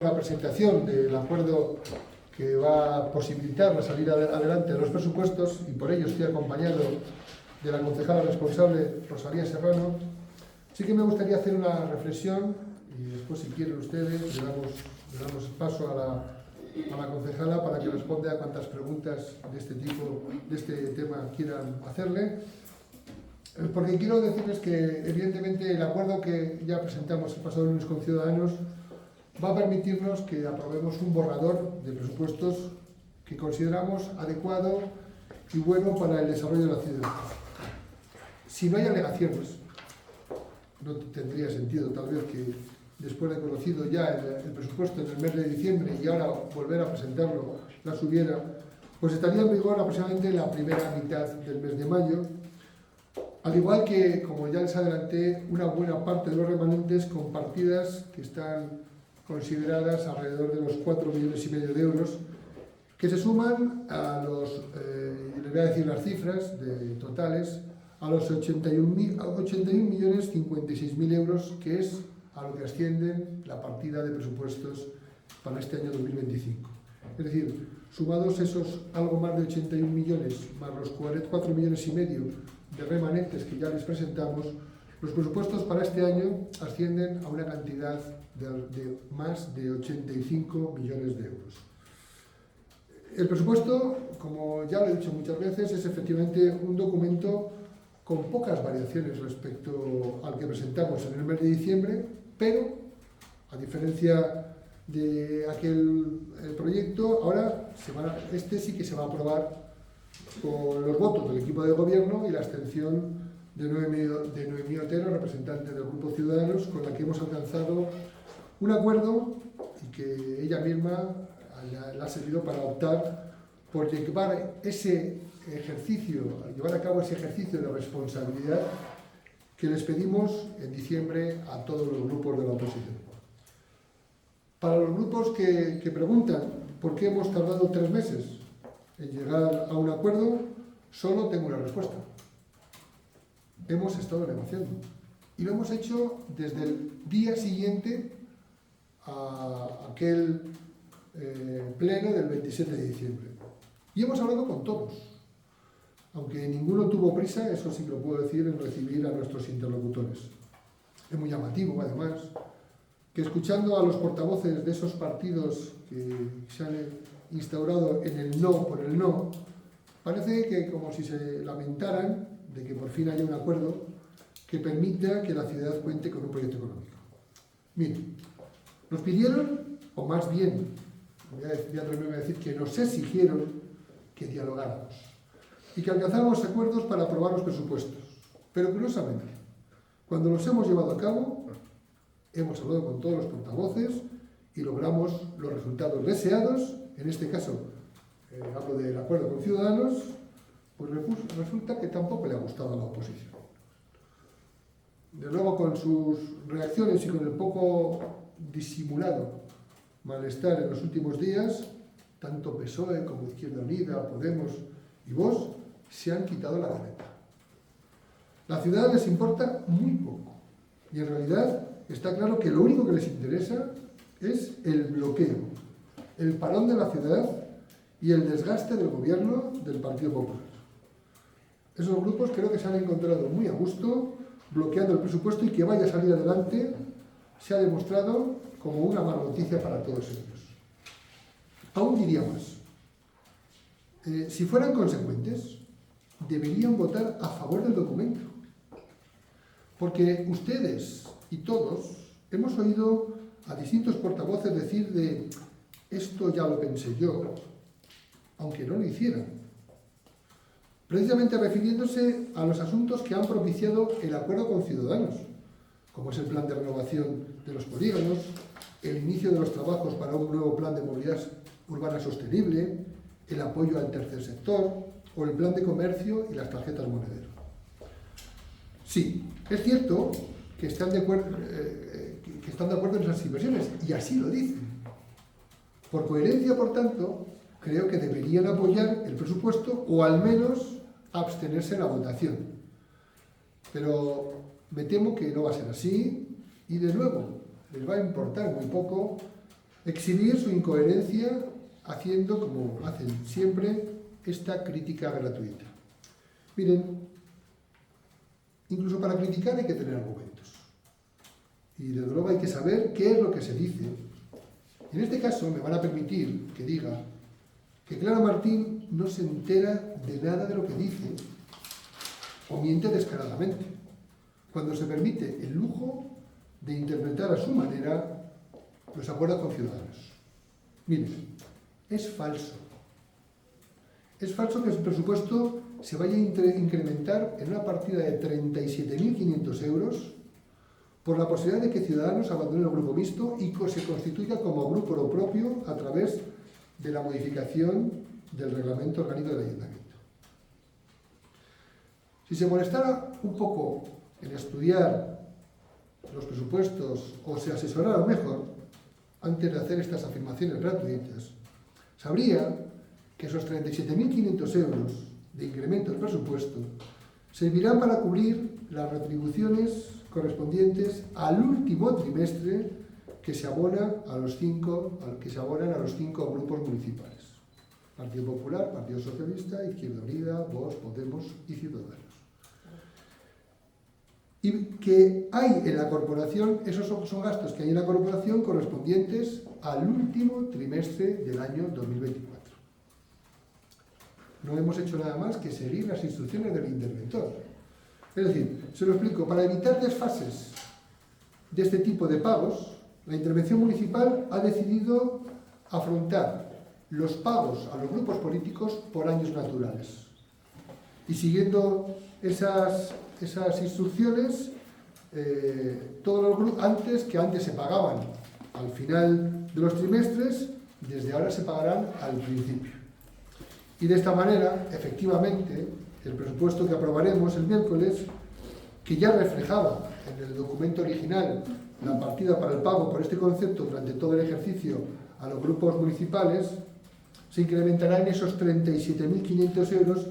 La presentación del acuerdo que va a posibilitar la salida adelante de los presupuestos, y por ello estoy acompañado de la concejala responsable, Rosalía Serrano. Sí que me gustaría hacer una reflexión y después, si quieren ustedes, le damos paso a la concejala para que responda a cuantas preguntas de este tipo, de este tema quieran hacerle. Porque quiero decirles que, evidentemente, el acuerdo que ya presentamos el pasado lunes con Ciudadanos va a permitirnos que aprobemos un borrador de presupuestos que consideramos adecuado y bueno para el desarrollo de la ciudad. Si no hay alegaciones, no tendría sentido tal vez que después de conocido ya el presupuesto en el mes de diciembre y ahora volver a presentarlo las hubiera, pues estaría en vigor aproximadamente la primera mitad del mes de mayo, al igual que, como ya les adelanté, una buena parte de los remanentes con partidas que están consideradas alrededor de los 4,5 millones de euros, que se suman a los, les voy a decir las cifras totales, a los 81.056.000 euros, que es a lo que ascienden la partida de presupuestos para este año 2025. Es decir, sumados esos algo más de 81 millones, más los 4,5 millones de remanentes que ya les presentamos, los presupuestos para este año ascienden a una cantidad de más de 85 millones de euros. El presupuesto, como ya lo he dicho muchas veces, es efectivamente un documento con pocas variaciones respecto al que presentamos en el mes de diciembre, pero, a diferencia de aquel proyecto, ahora este sí que se va a aprobar con los votos del equipo de gobierno y la abstención de Noemí Otero, representante del Grupo Ciudadanos, con la que hemos alcanzado un acuerdo y que ella misma le ha servido para optar por llevar a cabo ese ejercicio de responsabilidad que les pedimos en diciembre a todos los grupos de la oposición. Para los grupos que preguntan por qué hemos tardado 3 meses en llegar a un acuerdo, solo tengo una respuesta. Hemos estado negociando y lo hemos hecho desde el día siguiente a aquel pleno del 27 de diciembre. Y hemos hablado con todos, aunque ninguno tuvo prisa, eso sí que lo puedo decir, en recibir a nuestros interlocutores. Es muy llamativo, además, que escuchando a los portavoces de esos partidos que se han instaurado en el no por el no, parece que como si se lamentaran de que por fin haya un acuerdo que permita que la ciudad cuente con un proyecto económico. Miren, nos pidieron, o más bien, voy a atreverme a decir que nos exigieron que dialogáramos y que alcanzáramos acuerdos para aprobar los presupuestos. Pero curiosamente, cuando los hemos llevado a cabo, hemos hablado con todos los portavoces y logramos los resultados deseados. En este caso, hablo del acuerdo con Ciudadanos, pues resulta que tampoco le ha gustado a la oposición. De luego, con sus reacciones y con el poco disimulado malestar en los últimos días, tanto PSOE como Izquierda Unida, Podemos y Vox se han quitado la careta. La ciudad les importa muy poco y en realidad está claro que lo único que les interesa es el bloqueo, el parón de la ciudad y el desgaste del gobierno del Partido Popular. Esos grupos creo que se han encontrado muy a gusto bloqueando el presupuesto y que vaya a salir adelante se ha demostrado como una mala noticia para todos ellos. Aún diría más. Si fueran consecuentes, deberían votar a favor del documento. Porque ustedes y todos hemos oído a distintos portavoces decir de esto ya lo pensé yo, aunque no lo hicieran. Precisamente refiriéndose a los asuntos que han propiciado el acuerdo con Ciudadanos, como es el plan de renovación de los polígonos, el inicio de los trabajos para un nuevo plan de movilidad urbana sostenible, el apoyo al tercer sector o el plan de comercio y las tarjetas monedero. Sí, es cierto que están de acuerdo en esas inversiones y así lo dicen. Por coherencia, por tanto, creo que deberían apoyar el presupuesto o al menos abstenerse en la votación. Pero me temo que no va a ser así y, de nuevo, les va a importar muy poco exhibir su incoherencia haciendo, como hacen siempre, esta crítica gratuita. Miren, incluso para criticar hay que tener argumentos. Y desde luego hay que saber qué es lo que se dice. En este caso me van a permitir que diga que Clara Martín no se entera de nada de lo que dice o miente descaradamente, cuando se permite el lujo de interpretar a su manera los acuerdos con Ciudadanos. Miren, es falso. Es falso que el presupuesto se vaya a incrementar en una partida de 37.500 euros por la posibilidad de que Ciudadanos abandone el grupo mixto y se constituya como grupo propio a través de la modificación del reglamento orgánico del Ayuntamiento. Si se molestara un poco en estudiar los presupuestos o se asesorara mejor antes de hacer estas afirmaciones gratuitas, sabría que esos 37.500 euros de incremento del presupuesto servirán para cubrir las retribuciones correspondientes al último trimestre que se abonan a los cinco grupos municipales: Partido Popular, Partido Socialista, Izquierda Unida, Vox, Podemos y Ciudadanos. Y que hay en la corporación, esos son gastos que hay en la corporación correspondientes al último trimestre del año 2024. No hemos hecho nada más que seguir las instrucciones del interventor. Es decir, se lo explico, para evitar desfases de este tipo de pagos, la intervención municipal ha decidido afrontar los pagos a los grupos políticos por años naturales. Y siguiendo esas instrucciones, todos los grupos, antes se pagaban al final de los trimestres, desde ahora se pagarán al principio. Y de esta manera, efectivamente, el presupuesto que aprobaremos el miércoles, que ya reflejaba en el documento original la partida para el pago por este concepto durante todo el ejercicio a los grupos municipales, se incrementará en esos 37.500 euros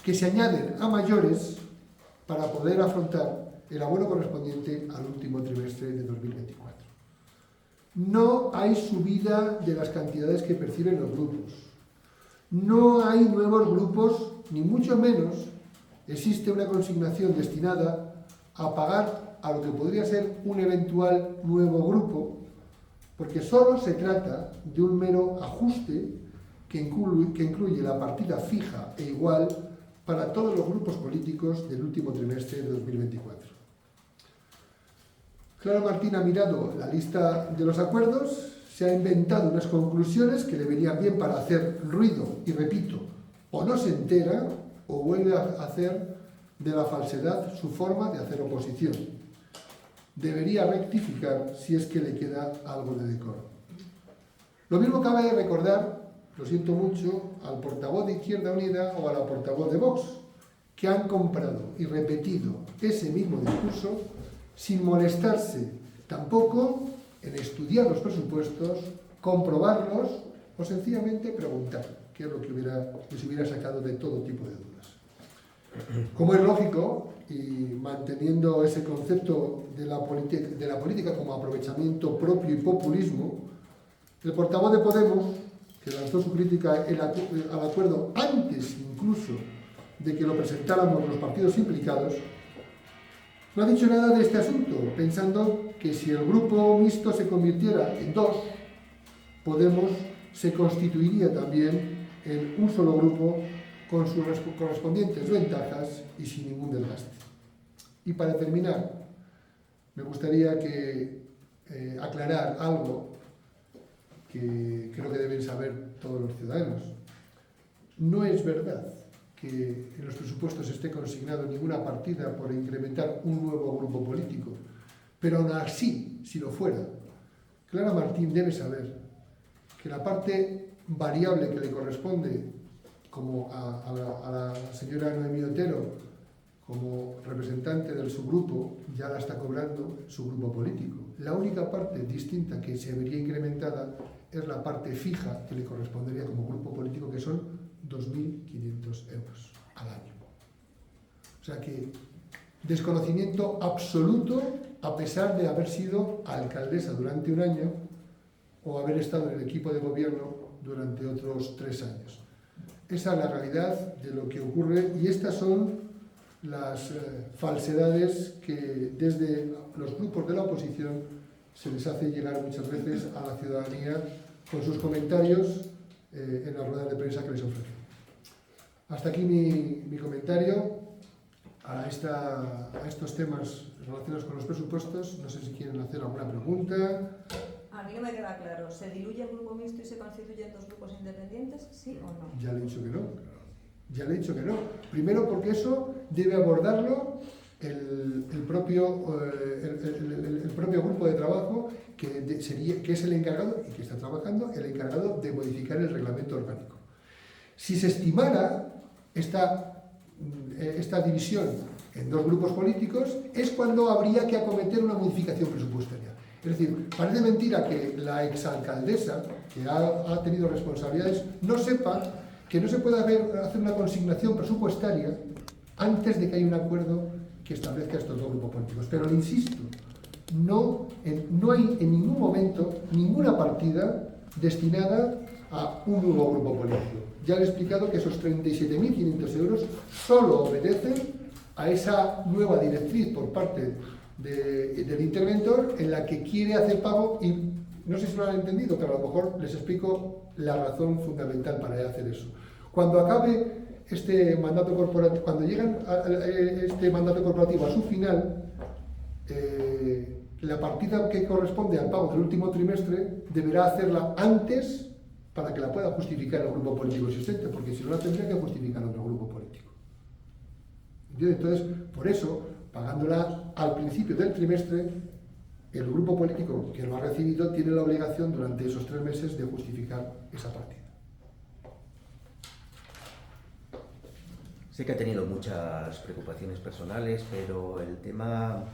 que se añaden a mayores para poder afrontar el abono correspondiente al último trimestre de 2024. No hay subida de las cantidades que perciben los grupos. No hay nuevos grupos, ni mucho menos existe una consignación destinada a pagar a lo que podría ser un eventual nuevo grupo, porque solo se trata de un mero ajuste que incluye la partida fija e igual para todos los grupos políticos del último trimestre de 2024. Clara Martín ha mirado la lista de los acuerdos, se ha inventado unas conclusiones que le venían bien para hacer ruido, y repito, o no se entera o vuelve a hacer de la falsedad su forma de hacer oposición. Debería rectificar si es que le queda algo de decoro. Lo mismo cabe recordar, lo siento mucho, al portavoz de Izquierda Unida o a la portavoz de Vox, que han comprado y repetido ese mismo discurso sin molestarse tampoco en estudiar los presupuestos, comprobarlos o sencillamente preguntar, que es lo que les hubiera sacado de todo tipo de dudas. Como es lógico, y manteniendo ese concepto de la política como aprovechamiento propio y populismo, el portavoz de Podemos, que lanzó su crítica al acuerdo antes incluso de que lo presentáramos los partidos implicados, no ha dicho nada de este asunto, pensando que si el grupo mixto se convirtiera en dos, Podemos se constituiría también en un solo grupo con sus correspondientes ventajas y sin ningún desgaste. Y para terminar, me gustaría aclarar algo que creo que deben saber todos los ciudadanos. No es verdad que en los presupuestos esté consignado ninguna partida por incrementar un nuevo grupo político, pero aún así, si lo fuera, Clara Martín debe saber que la parte variable que le corresponde como a la señora Noemí Otero como representante del subgrupo ya la está cobrando su grupo político. La única parte distinta que se vería incrementada es la parte fija que le correspondería como grupo político, que son 2.500 euros al año. O sea que desconocimiento absoluto, a pesar de haber sido alcaldesa durante un año, o haber estado en el equipo de gobierno durante otros 3 años. Esa es la realidad de lo que ocurre y estas son las falsedades que desde los grupos de la oposición se les hace llegar muchas veces a la ciudadanía con sus comentarios en las ruedas de prensa que les ofrecen. Hasta aquí mi comentario a estos temas relacionados con los presupuestos. No sé si quieren hacer alguna pregunta. A mí no me queda claro, ¿se diluye el grupo mixto y se constituyen 2 grupos independientes, sí o no? Ya le he dicho que no. Ya le he dicho que no. Primero porque eso debe abordarlo el propio grupo de trabajo que es el encargado, y que está trabajando, el encargado de modificar el reglamento orgánico. Si se estimara esta división en 2 grupos políticos, es cuando habría que acometer una modificación presupuestaria. Es decir, parece mentira que la exalcaldesa, que ha tenido responsabilidades, no sepa que no se puede hacer una consignación presupuestaria antes de que haya un acuerdo que establezca estos 2 grupos políticos. Pero le insisto, no hay en ningún momento ninguna partida destinada a un nuevo grupo político. Ya le he explicado que esos 37.500 euros solo obedecen a esa nueva directriz por parte del interventor en la que quiere hacer pago, y no sé si lo han entendido, pero a lo mejor les explico la razón fundamental para hacer eso. Cuando acabe este mandato corporativo, cuando llegan este mandato corporativo a su final, la partida que corresponde al pago del último trimestre deberá hacerla antes para que la pueda justificar el grupo político existente, porque si no la tendría que justificar otro grupo político. ¿Entiendes? Entonces, por eso, pagándola al principio del trimestre, el grupo político que lo ha recibido tiene la obligación durante esos 3 meses de justificar esa partida. Sé que ha tenido muchas preocupaciones personales, pero el tema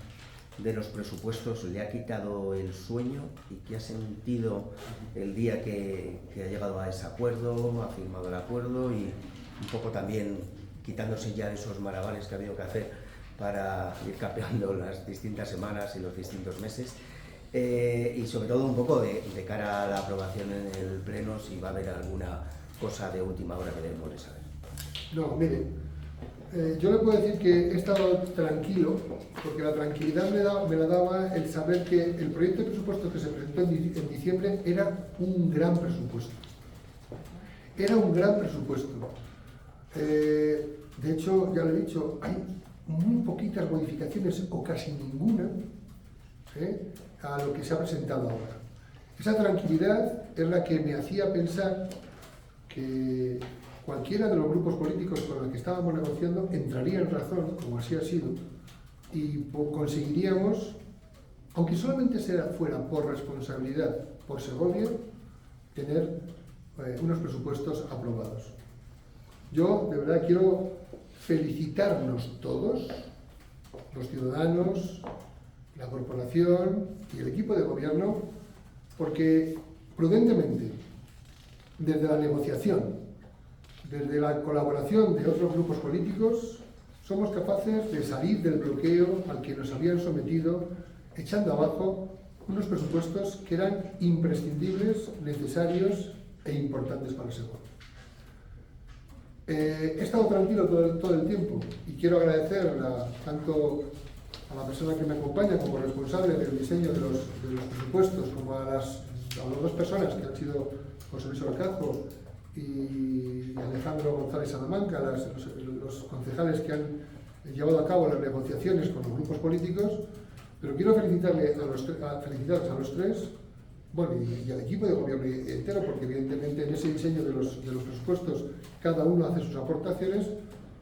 de los presupuestos le ha quitado el sueño. ¿Y qué ha sentido el día que ha llegado a ese acuerdo, ha firmado el acuerdo y un poco también quitándose ya esos malabares que ha habido que hacer para ir capeando las distintas semanas y los distintos meses? Y sobre todo un poco de cara a la aprobación en el Pleno, si va a haber alguna cosa de última hora que debemos de saber. No, mire, yo le puedo decir que he estado tranquilo, porque la tranquilidad me la daba el saber que el proyecto de presupuestos que se presentó en diciembre era un gran presupuesto. Era un gran presupuesto. De hecho, ya le he dicho, hay muy poquitas modificaciones o casi ninguna a lo que se ha presentado ahora. Esa tranquilidad es la que me hacía pensar que cualquiera de los grupos políticos con los que estábamos negociando entraría en razón, como así ha sido, y conseguiríamos, aunque solamente fuera por responsabilidad por Segovia, tener unos presupuestos aprobados. Yo, de verdad, quiero felicitarnos todos, los ciudadanos, la corporación y el equipo de gobierno, porque prudentemente, desde la negociación, desde la colaboración de otros grupos políticos, somos capaces de salir del bloqueo al que nos habían sometido, echando abajo unos presupuestos que eran imprescindibles, necesarios e importantes para Segovia. He estado tranquilo todo el tiempo y quiero agradecer tanto a la persona que me acompaña como responsable del diseño de los presupuestos, como a las 2 personas que han sido José Luis Orcajo y Alejandro González Salamanca, los concejales que han llevado a cabo las negociaciones con los grupos políticos, pero quiero felicitarles a los 3, bueno, y al equipo de gobierno entero, porque evidentemente en ese diseño de los presupuestos cada uno hace sus aportaciones,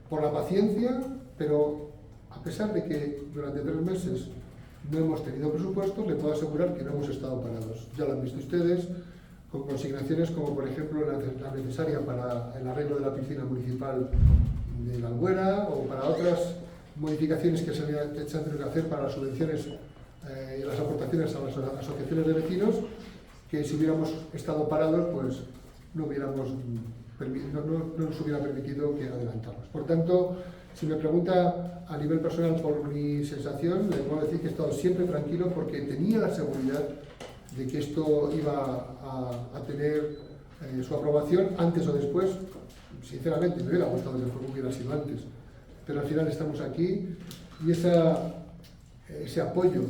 por la paciencia, pero a pesar de que durante 3 meses no hemos tenido presupuestos, le puedo asegurar que no hemos estado parados. Ya lo han visto ustedes, con consignaciones como por ejemplo la necesaria para el arreglo de la piscina municipal de la Albuera, o para otras modificaciones que se han tenido que hacer para las subvenciones y las aportaciones a las asociaciones de vecinos, que si hubiéramos estado parados pues no nos hubiera permitido que adelantáramos. Por tanto, si me pregunta a nivel personal por mi sensación, le puedo decir que he estado siempre tranquilo porque tenía la seguridad de que esto iba a tener su aprobación antes o después. Sinceramente, me hubiera gustado que el juego hubiera sido antes, pero al final estamos aquí y ese apoyo,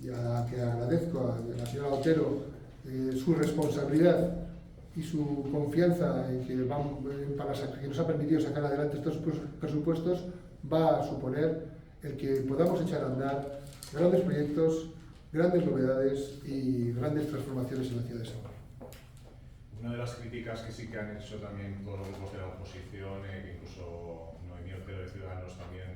y a que agradezco a la señora Otero su responsabilidad y su confianza en que nos ha permitido sacar adelante estos presupuestos, va a suponer el que podamos echar a andar grandes proyectos, grandes novedades y grandes transformaciones en la ciudad de Samar. Una de las críticas que sí que han hecho también todos los grupos de la oposición, que incluso Noemí Otero de Ciudadanos también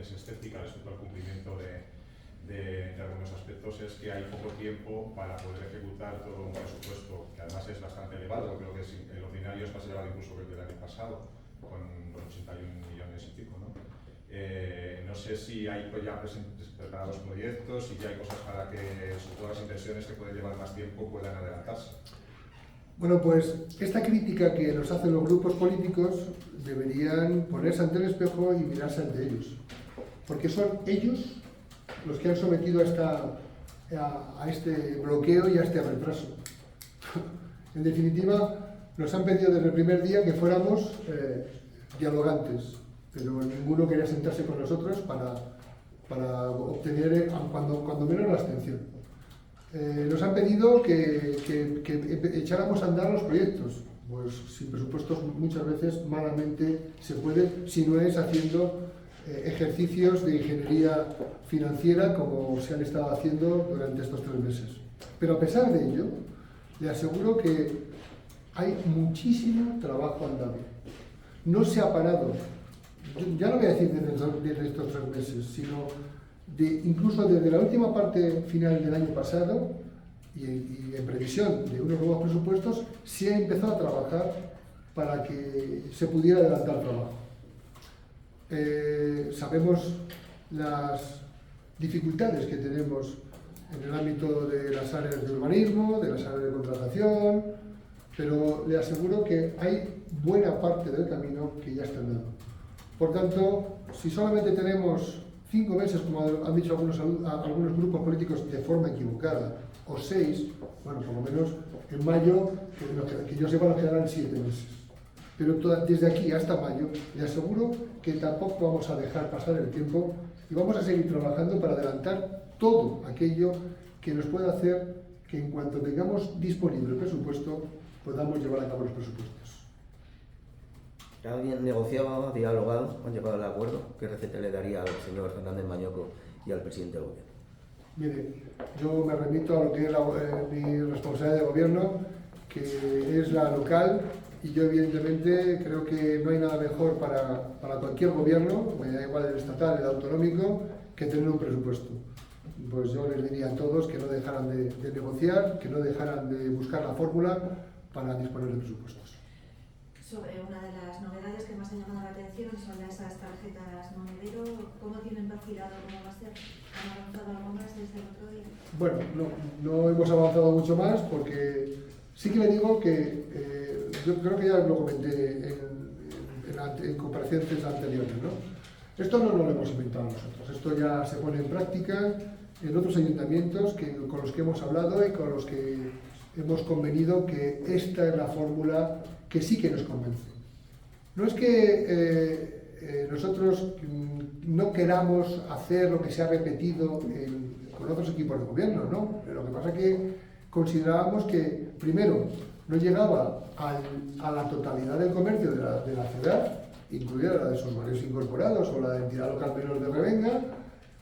es escéptica respecto al cumplimiento de algunos aspectos, es que hay poco tiempo para poder ejecutar todo un presupuesto, que además es bastante elevado. Creo que el ordinario es más elevado incluso que el del año pasado, con 81 millones y pico, ¿no? No sé si hay ya preparados proyectos, si ya hay cosas para que todas las inversiones que pueden llevar más tiempo puedan adelantarse. Bueno, pues esta crítica que nos hacen los grupos políticos deberían ponerse ante el espejo y mirarse ante ellos, porque son ellos los que han sometido a este bloqueo y a este retraso. En definitiva, nos han pedido desde el primer día que fuéramos dialogantes, pero ninguno quería sentarse con nosotros para obtener, cuando menos, la abstención. Nos han pedido que echáramos a andar los proyectos. Pues sin presupuestos muchas veces malamente se puede, si no es haciendo ejercicios de ingeniería financiera como se han estado haciendo durante estos 3 meses. Pero a pesar de ello, le aseguro que hay muchísimo trabajo andando. No se ha parado, ya no voy a decir desde estos 3 meses, sino incluso desde la última parte final del año pasado y en previsión de unos nuevos presupuestos, se ha empezado a trabajar para que se pudiera adelantar el trabajo. Sabemos las dificultades que tenemos en el ámbito de las áreas de urbanismo, de las áreas de contratación, pero le aseguro que hay buena parte del camino que ya está andando. Por tanto, si solamente tenemos 5 meses, como han dicho algunos grupos políticos de forma equivocada, o 6, bueno, por lo menos en mayo, que yo sepa, nos quedarán 7 meses. Pero desde aquí hasta mayo, le aseguro que tampoco vamos a dejar pasar el tiempo y vamos a seguir trabajando para adelantar todo aquello que nos pueda hacer que en cuanto tengamos disponible el presupuesto, podamos llevar a cabo los presupuestos. ¿Alguien negociado, dialogado, han llegado al acuerdo? ¿Qué receta le daría al señor Fernández Mañoco y al presidente del gobierno? Mire, yo me remito a lo que es mi responsabilidad de gobierno, que es la local, y yo evidentemente creo que no hay nada mejor para cualquier gobierno, me da igual el estatal, el autonómico, que tener un presupuesto. Pues yo les diría a todos que no dejaran de negociar, que no dejaran de buscar la fórmula para disponer de presupuestos. Sobre una de las novedades que más ha llamado la atención son esas tarjetas monedero. ¿Cómo tienen perfilado cómo va a ser? ¿Han avanzado algo más desde el otro día? Bueno, no hemos avanzado mucho más porque sí que le digo que yo creo que ya lo comenté en comparecencias anteriores, ¿no? Esto no lo hemos inventado nosotros, esto ya se pone en práctica en otros ayuntamientos con los que hemos hablado y con los que hemos convenido que esta es la fórmula que sí que nos convence. No es que nosotros no queramos hacer lo que se ha repetido con otros equipos de gobierno, ¿no? Pero lo que pasa es que considerábamos que, primero, no llegaba a la totalidad del comercio de la ciudad, incluida la de sus barrios incorporados, o la de entidad local menor de Revenga,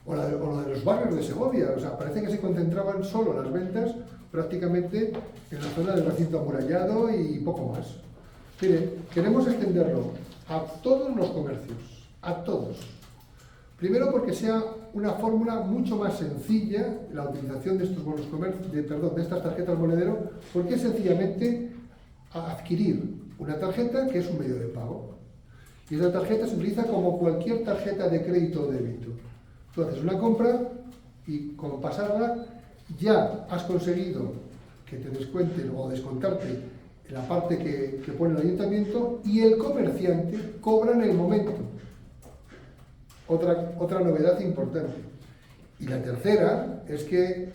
o la de los barrios de Segovia. O sea, parece que se concentraban solo las ventas prácticamente en la zona del recinto amurallado y poco más. Mire, queremos extenderlo a todos los comercios, a todos. Primero porque sea una fórmula mucho más sencilla la utilización de estos bonos de estas tarjetas monedero, porque es sencillamente adquirir una tarjeta que es un medio de pago. Y esa tarjeta se utiliza como cualquier tarjeta de crédito o débito. Tú haces una compra y con pasarla ya has conseguido que te descuenten o descontarte la parte que pone el ayuntamiento y el comerciante cobra en el momento. Otra novedad importante. Y la tercera es que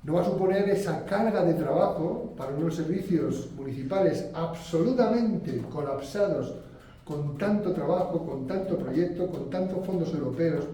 no va a suponer esa carga de trabajo para unos servicios municipales absolutamente colapsados, con tanto trabajo, con tanto proyecto, con tantos fondos europeos,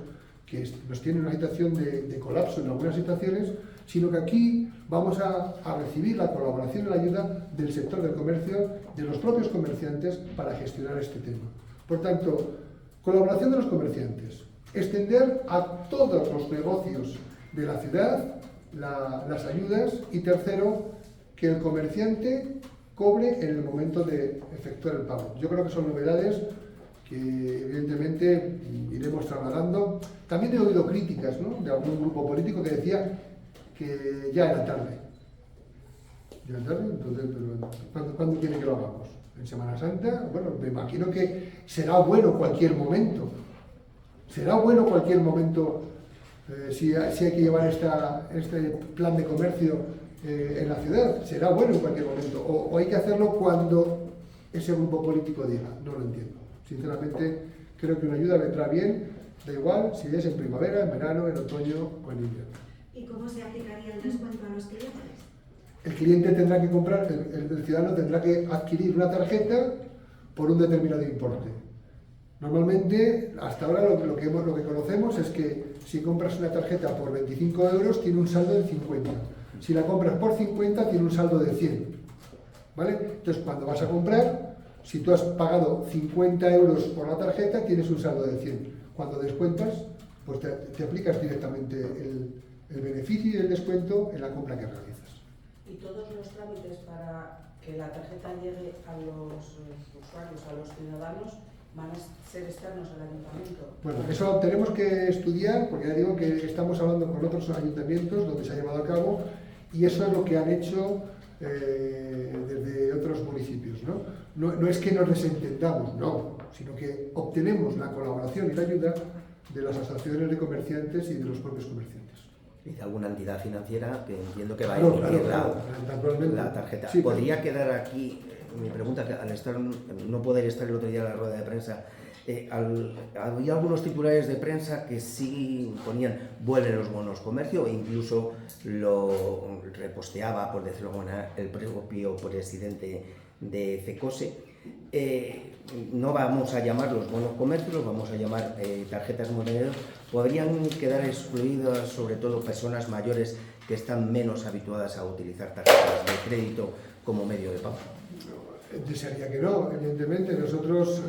que nos tienen una situación de colapso en algunas situaciones, sino que aquí vamos a recibir la colaboración y la ayuda del sector del comercio, de los propios comerciantes, para gestionar este tema. Por tanto, colaboración de los comerciantes, extender a todos los negocios de la ciudad las ayudas, y tercero, que el comerciante cobre en el momento de efectuar el pago. Yo creo que son novedades que evidentemente iremos trasladando. También he oído críticas, ¿no?, de algún grupo político que decía que ya era tarde. ¿Ya era tarde? Entonces, pero ¿cuándo quiere que lo hagamos? ¿En Semana Santa? Bueno, me imagino que será bueno cualquier momento. Será bueno cualquier momento si hay que llevar este plan de comercio en la ciudad. Será bueno en cualquier momento. O hay que hacerlo cuando ese grupo político diga. No lo entiendo. Sinceramente, creo que una ayuda vendrá bien, da igual si es en primavera, en verano, en otoño o en invierno. ¿Y cómo se aplicaría el descuento a los clientes? El cliente tendrá que comprar, el ciudadano tendrá que adquirir una tarjeta por un determinado importe. Normalmente, hasta ahora lo que conocemos es que si compras una tarjeta por 25 euros tiene un saldo de 50. Si la compras por 50 tiene un saldo de 100. ¿Vale? Entonces, cuando vas a comprar, si tú has pagado 50 euros por la tarjeta, tienes un saldo de 100. Cuando descuentas, pues te aplicas directamente el beneficio y el descuento en la compra que realizas. ¿Y todos los trámites para que la tarjeta llegue a los usuarios, a los ciudadanos, van a ser externos al ayuntamiento? Bueno, eso tenemos que estudiar, porque ya digo que estamos hablando con otros ayuntamientos donde se ha llevado a cabo, y eso es lo que han hecho desde otros municipios, ¿no? No es que nos desentendamos, no, sino que obtenemos la colaboración y la ayuda de las asociaciones de comerciantes y de los propios comerciantes. Y de alguna entidad financiera que entiendo que va a Claro, emitir naturalmente. la tarjeta. Sí, ¿Podría quedar aquí, mi pregunta, que al no poder estar el otro día en la rueda de prensa, había algunos titulares de prensa que sí ponían vuelven los bonos comercio, e incluso lo reposteaba, por decirlo de alguna manera, el propio presidente de CECOSE. No vamos a llamar los bonos comercio, los vamos a llamar tarjetas monedero. ¿Podrían quedar excluidas sobre todo personas mayores que están menos habituadas a utilizar tarjetas de crédito como medio de pago? Desearía que no, evidentemente. Nosotros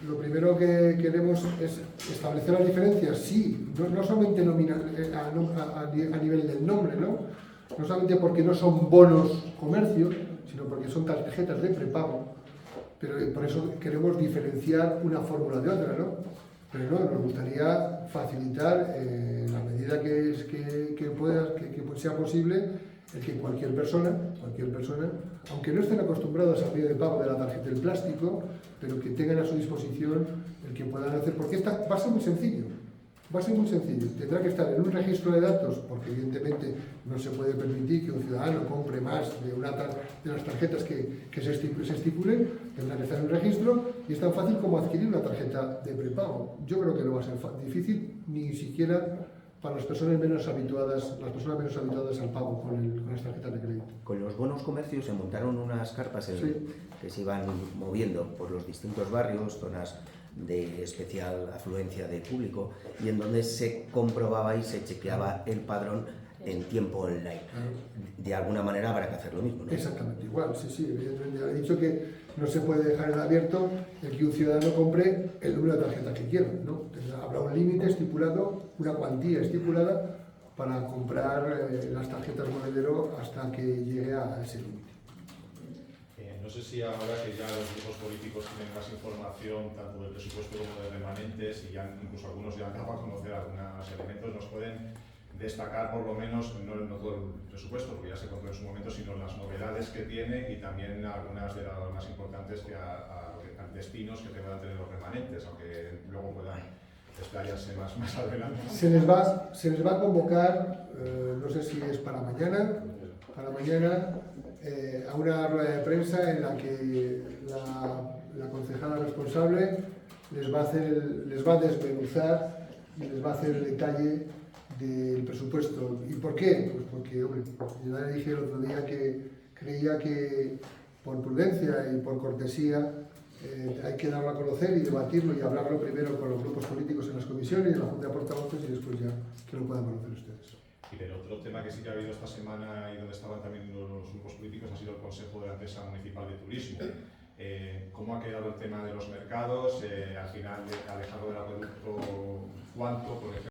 lo primero que queremos es establecer las diferencias, sí, no solamente a nivel del nombre, ¿no? No solamente porque no son bonos comercio, sino porque son tarjetas de prepago, pero por eso queremos diferenciar una fórmula de otra, ¿no? Pero no, nos gustaría facilitar, en la medida que sea posible, el que cualquier persona, aunque no estén acostumbrados al medio de pago de la tarjeta del plástico, pero que tengan a su disposición el que puedan hacer, porque va a ser muy sencillo. Tendrá que estar en un registro de datos, porque evidentemente no se puede permitir que un ciudadano compre más de las tarjetas que se estipulen. Tendrá que estar en un registro, y es tan fácil como adquirir una tarjeta de prepago. Yo creo que no va a ser difícil, ni siquiera para las personas menos habituadas al pago con las tarjetas de crédito. Con los bonos comercios se montaron unas carpas que se iban moviendo por los distintos barrios, zonas de especial afluencia de público, y en donde se comprobaba y se chequeaba el padrón en tiempo online. De alguna manera habrá que hacer lo mismo, ¿no? Exactamente igual, sí, evidentemente. He dicho que no se puede dejar en abierto el que un ciudadano compre el número de tarjeta que quiera, ¿no? Habrá un límite estipulado, una cuantía estipulada para comprar las tarjetas monedero hasta que llegue a ese límite. No sé si ahora que ya los grupos políticos tienen más información, tanto del presupuesto como de remanentes, y ya incluso algunos ya han dado a conocer algunos elementos, nos pueden destacar por lo menos, no todo el presupuesto, porque ya se contó en su momento, sino las novedades que tiene, y también algunas de las más importantes que a destinos que puedan tener los remanentes, aunque luego puedan explayarse más adelante. Se les va a convocar, no sé si es para mañana, a una rueda de prensa en la que la concejala responsable les va a desmenuzar y les va a hacer el detalle del presupuesto. ¿Y por qué? Pues porque, hombre, yo le dije el otro día que creía que por prudencia y por cortesía hay que darlo a conocer y debatirlo y hablarlo primero con los grupos políticos en las comisiones y en la Junta de Portavoces y después ya que lo puedan conocer ustedes. Y del otro tema que sí que ha habido esta semana y donde estaban también los grupos políticos ha sido el Consejo de la Empresa Municipal de Turismo. ¿Cómo ha quedado el tema de los mercados? Al final, alejado del acueducto, ¿cuánto, por ejemplo?